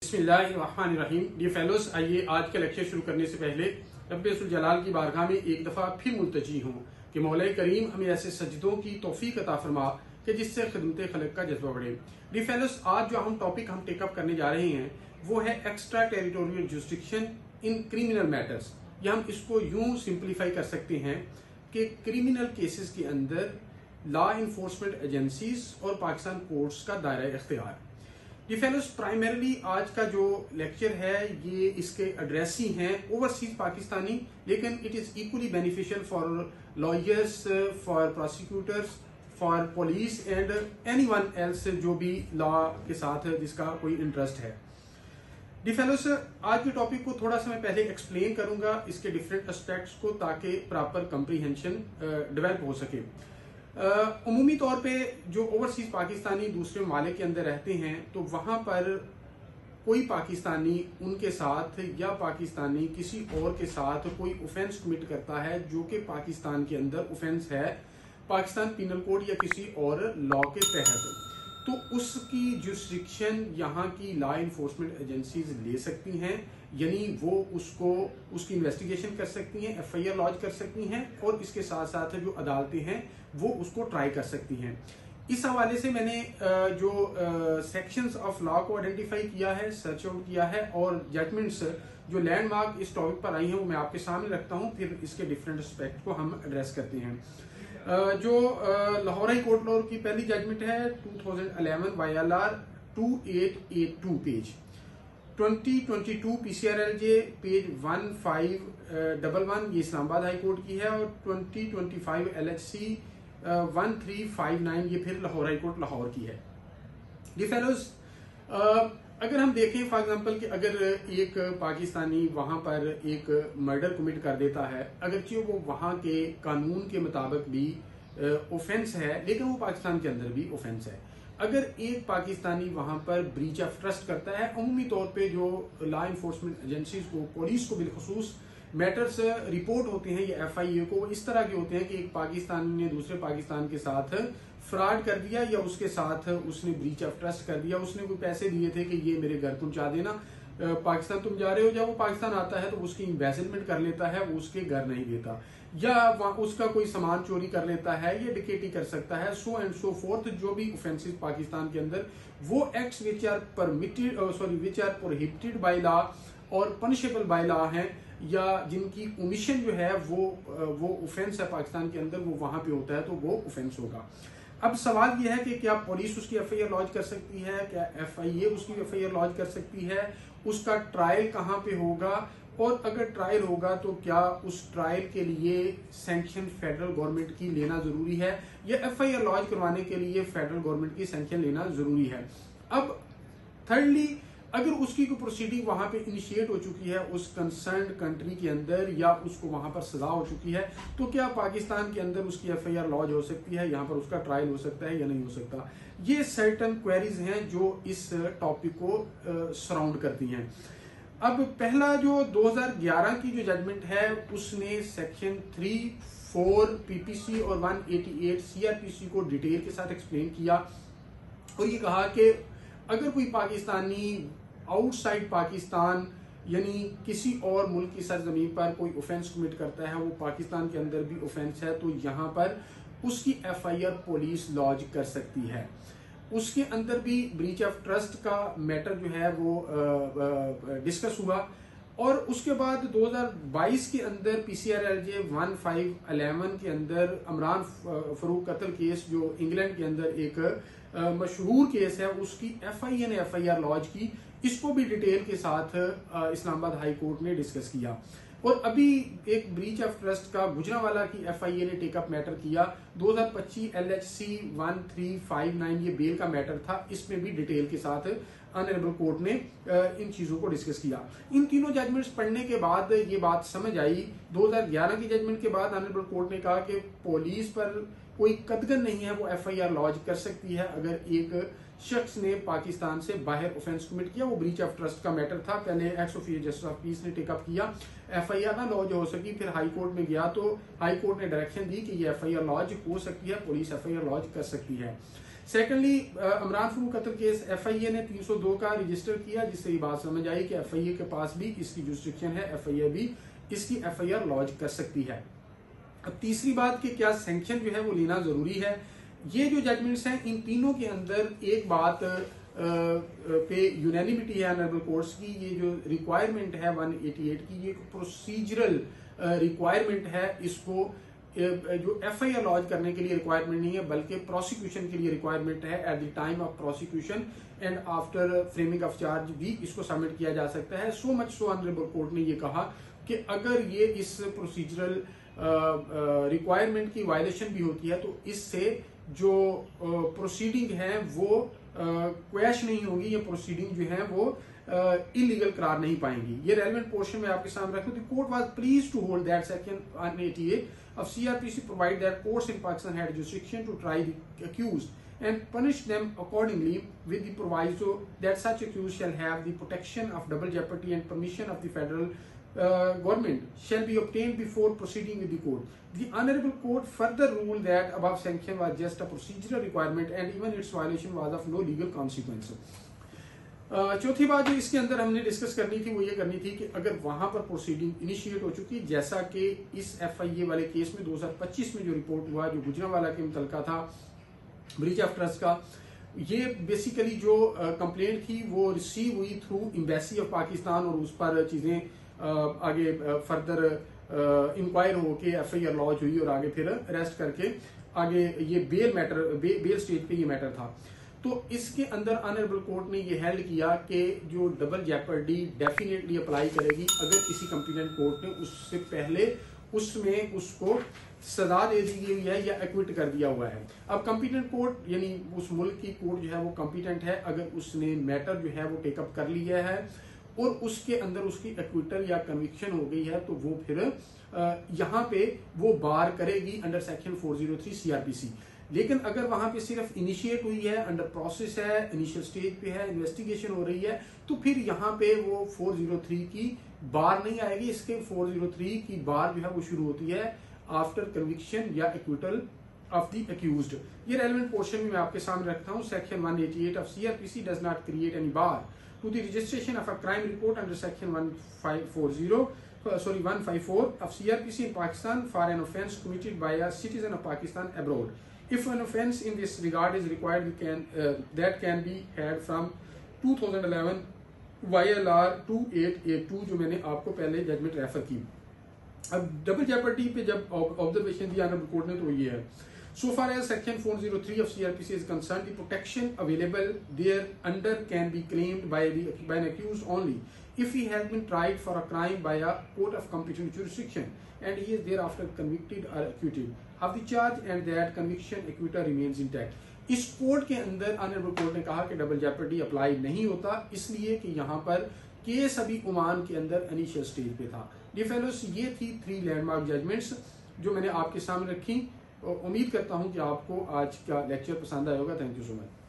बिस्मिल्लाहिर्रहमानिर्रहीम। Dear fellows, आइए आज का लेक्चर शुरू करने से पहले रब्बुल जलाल की बारगाह में एक दफ़ा फिर मुल्तजी हूँ कि मौला करीम हमें ऐसे सजदों की तौफीक अता फरमा कि जिससे खिदमत खलक का जज्बा बढ़े। डियर फेलोज, आज जो टॉपिक हम टेकअप करने जा रहे हैं वो है extra territorial jurisdiction in criminal matters, या हम इसको यूं सिंप्लीफाई कर सकते हैं कि क्रिमिनल केसेस के अंदर लॉ इन्फोर्समेंट एजेंसीज और पाकिस्तान कोर्ट्स का दायरा इख्तियार। ये फेलोज, प्राइमरीली आज का जो लेक्चर है ये इसके एड्रेस ही हैं ओवरसीज पाकिस्तानी, लेकिन it is equally beneficial for lawyers, for prosecutors, for police and anyone else जो भी लॉ के साथ जिसका कोई इंटरेस्ट है। डी फेलोज, आज के टॉपिक को थोड़ा सा मैं पहले एक्सप्लेन करूंगा इसके डिफरेंट एस्पेक्ट्स को, ताकि प्रॉपर कंप्रीहेंशन डेवलप हो सके। उमूमी तौर पे जो ओवरसीज पाकिस्तानी दूसरे ममालिक के अंदर रहते हैं तो वहां पर कोई पाकिस्तानी उनके साथ या पाकिस्तानी किसी और के साथ कोई ऑफेंस कमिट करता है जो कि पाकिस्तान के अंदर ऑफेंस है पाकिस्तान पिनल कोड या किसी और लॉ के तहत, तो उसकी जुरिस्डिक्शन यहाँ की लॉ इन्फोर्समेंट एजेंसीज ले सकती हैं, यानी वो उसकी इन्वेस्टिगेशन कर सकती हैं, FIR लॉन्च कर सकती हैं और इसके साथ साथ जो अदालतें हैं वो उसको ट्राई कर सकती हैं। इस हवाले से मैंने जो सेक्शंस ऑफ लॉ को आइडेंटिफाई किया है, सर्च आउट किया है और जजमेंट्स जो लैंडमार्क इस टॉपिक पर आई हैं वो मैं आपके सामने रखता हूँ, फिर इसके डिफरेंट एस्पेक्ट को हम एड्रेस करते हैं। जो लाहौर हाई कोर्ट लॉ की पहली जजमेंट है 2011 YLR 2882 पेज 2022 PCRLJ पेज 1511 ये इस्लामाबाद हाई कोर्ट की है, और 2025 LHC 1359 ये फिर लाहौर हाई कोर्ट लाहौर की है। डी फेलोज, अगर हम देखें फॉर एग्जांपल कि अगर एक पाकिस्तानी वहां पर एक मर्डर कमिट कर देता है, अगरचे वो वहां के कानून के मुताबिक भी ऑफेंस है लेकिन वो पाकिस्तान के अंदर भी ऑफेंस है। अगर एक पाकिस्तानी वहां पर ब्रीच ऑफ ट्रस्ट करता है, अमूमी तौर पे जो लॉ इन्फोर्समेंट एजेंसीज को, पुलिस को बिलखसूस मैटर्स रिपोर्ट होते हैं या FIA को, इस तरह के होते हैं कि एक पाकिस्तानी ने दूसरे पाकिस्तान के साथ फ्रॉड कर दिया या उसके साथ उसने ब्रीच ऑफ ट्रस्ट कर दिया, उसने कोई पैसे दिए थे कि ये मेरे घर पहुंचा देना, पाकिस्तान तुम जा रहे हो, जब वो पाकिस्तान आता है तो उसकी इन्वेस्टमेंट कर लेता है, वो उसके घर नहीं देता, या उसका कोई सामान चोरी कर लेता है या डिकेटी कर सकता है, सो एंड सो फोर्थ, जो भी ऑफेंसेस पाकिस्तान के अंदर वो acts which are permitted which are prohibited by law और पनिशेबल बाय लॉ हैं, या जिनकी ओमिशन जो है वो ऑफेंस है पाकिस्तान के अंदर, वो वहां पे होता है तो वो ऑफेंस होगा। अब सवाल यह है कि क्या पुलिस उसकी FIR लॉन्च कर सकती है, क्या FIA उसकी FIR लॉन्च कर सकती है, उसका ट्रायल कहाँ पे होगा, और अगर ट्रायल होगा तो क्या उस ट्रायल के लिए सैंक्शन फेडरल गवर्नमेंट की लेना जरूरी है, या FIR लॉन्च करवाने के लिए फेडरल गवर्नमेंट की सैंक्शन लेना जरूरी है। अब थर्डली, अगर उसकी कोई प्रोसीडिंग वहां पे इनिशिएट हो चुकी है उस कंसर्न कंट्री के अंदर, या उसको वहां पर सजा हो चुकी है, तो क्या पाकिस्तान के अंदर उसकी FIR लॉन्च हो सकती है, यहाँ पर उसका ट्रायल हो सकता है या नहीं हो सकता। ये सर्टन क्वेरीज हैं जो इस टॉपिक को सराउंड करती हैं। अब पहला जो 2011 की जो जजमेंट है उसने सेक्शन 3-4 PPC और 188 CRPC को डिटेल के साथ एक्सप्लेन किया और ये कहा कि अगर कोई पाकिस्तानी आउटसाइड पाकिस्तान यानी किसी और मुल्क की सरजमीन पर कोई ऑफेंस कमिट करता है, वो पाकिस्तान के अंदर भी ऑफेंस है, तो यहाँ पर उसकी FIR पुलिस लॉन्च कर सकती है। उसके अंदर भी ब्रीच ऑफ ट्रस्ट का मैटर जो है वो डिस्कस हुआ, और उसके बाद 2022 के अंदर PCRLJ 1511 के अंदर इमरान फरूक कत्ल केस जो इंग्लैंड के अंदर एक मशहूर केस है, उसकी FIA ने FIR लॉन्च की, इसको भी डिटेल के साथ इस्लामाबाद हाई कोर्ट ने डिस्कस किया। और अभी एक ब्रीच ऑफ ट्रस्ट का गुजरांवाला की FIA ने टेकअप मैटर किया 2025 LHC 1359, ये बेल का मैटर था, इसमें भी डिटेल के साथ ऑनरेबल कोर्ट ने इन चीजों को डिस्कस किया। इन तीनों जजमेंट्स पढ़ने के बाद ये बात समझ आई, 2011 की जजमेंट के बाद ऑनरेबल कोर्ट ने कहा कि पुलिस पर कोई कदगन नहीं है, वो FIR लॉन्च कर सकती है अगर एक शख्स ने पाकिस्तान से बाहर ऑफेंस कमिट किया। वो ब्रीच ऑफ ट्रस्ट का मैटर था, पहले x official justice of peace ने टेकअप किया, FIR ना लॉन्च हो सकी, फिर हाई कोर्ट में गया तो हाई कोर्ट ने डायरेक्शन दी कि ये FIR लॉन्च हो सकती है, पुलिस FIR लॉन्च कर सकती है। सेकेंडली इमरान फारूक कत्ल केस FIA ने 302 का रजिस्टर किया, जिससे ये बात समझ आई कि FIA के पास भी इसकी जुरिस्डिक्शन है, FIA भी इसकी FIR लॉन्च कर सकती है। अब तीसरी बात कि क्या सैंक्शन जो है वो लेना जरूरी है। ये जो जजमेंट्स हैं इन तीनों के अंदर एक बात पे यूनैनिमिटी है ऑनरेबल कोर्ट्स की, ये जो रिक्वायरमेंट है 188 की, ये प्रोसीजरल रिक्वायरमेंट है। इसको जो FIR लॉन्च करने के लिए रिक्वायरमेंट नहीं है, बल्कि प्रोसिक्यूशन के लिए रिक्वायरमेंट है। At the time of prosecution and after framing of charge भी इसको सबमिट किया जा सकता है। So much so honourable court ने ये कहा कि अगर ये इस प्रोसीजरल रिक्वायरमेंट की वायलेशन भी होती है तो इससे जो प्रोसीडिंग है वो क्वैश नहीं होगी, ये प्रोसीडिंग जो है वो इलीगल करार नहीं पाएंगी। ये रेलेवेंट पोर्शन में आपके सामने रखूं। The court was pleased to hold that section 188 of CRPC provide that courts in Pakistan had jurisdiction to try the accused and punish them accordingly, with the proviso that such accused shall have the protection of double jeopardy and permission of the federal government shall be obtained before proceeding with the court. The Honorable Court further ruled that above sanction was just a procedural requirement and even its violation was of no legal consequence. चौथी बात जो इसके अंदर हमने discuss करनी थी वो ये करनी थी कि अगर वहां पर प्रोसीडिंग इनिशिएट हो चुकी, जैसा कि इस FIA वाले केस में 2025 में जो रिपोर्ट हुआ, जो गुजरांवाला के मुतलका था ब्रीच ऑफ ट्रस्ट का, ये बेसिकली जो कंप्लेंट थी वो रिसीव हुई थ्रू एम्बेसी ऑफ पाकिस्तान और उस पर चीजें आगे फर्दर इंक्वायर होके FIR लॉन्च हुई और आगे फिर अरेस्ट करके आगे ये बेल स्टेज पे ये मैटर था। तो इसके अंदर ऑनरेबल कोर्ट ने ये हेल्ड किया कि जो डबल जेपर्डी डेफिनेटली अप्लाई करेगी अगर किसी कंपिटेंट कोर्ट ने उससे पहले उसमें उसको सजा दे दी गई है या एक्विट कर दिया हुआ है। अब कंपिटेंट कोर्ट यानी उस मुल्क की कोर्ट जो है वो कंपिटेंट है, अगर उसने मैटर जो है वो टेकअप कर लिया है और उसके अंदर उसकी एक्विटल या कन्विक्शन हो गई है तो वो फिर यहाँ पे वो बार करेगी अंडर सेक्शन 403 CRPC। लेकिन अगर वहां पे सिर्फ इनिशिएट हुई है, अंडर प्रोसेस है, इनिशियल स्टेज पे है, इन्वेस्टिगेशन हो रही है, तो फिर यहाँ पे वो 403 की बार नहीं आएगी। इसके 403 की बार जो है वो शुरू होती है आफ्टर कन्विक्शन या एक्विटल ऑफ द अक्यूज्ड। ये रेलेवेंट पोर्शन में मैं आपके सामने रखता हूँ। Section 188 of CRPC does not create any bar to the registration of a crime report under section 154 of CRPC in Pakistan for an offence committed by a citizen of Pakistan abroad. If an offence in this regard is required, that can be had from 2011 YLR 2882 जो मैंने आपको पहले judgement refer की। अब double Jeopardy पे जब observation दिया honourable court ने तो ये है, so far as section 403 of CRPC is concerned, the protection available there under can be claimed by an accused only if he has been tried for a crime by a court of competent jurisdiction and he is thereafter convicted or acquitted of the charge and that conviction acquittal remains intact. इस court के अंदर honourable court ने कहा कि double Jeopardy apply नहीं होता, इसलिए कि यहाँ पर केस अभी ओमान के अंदर इनिशियल स्टेज पे था। डियर फेलोस, ये थी 3 लैंडमार्क जजमेंट्स जो मैंने आपके सामने रखी। उम्मीद करता हूँ कि आपको आज का लेक्चर पसंद आया होगा। Thank you so much.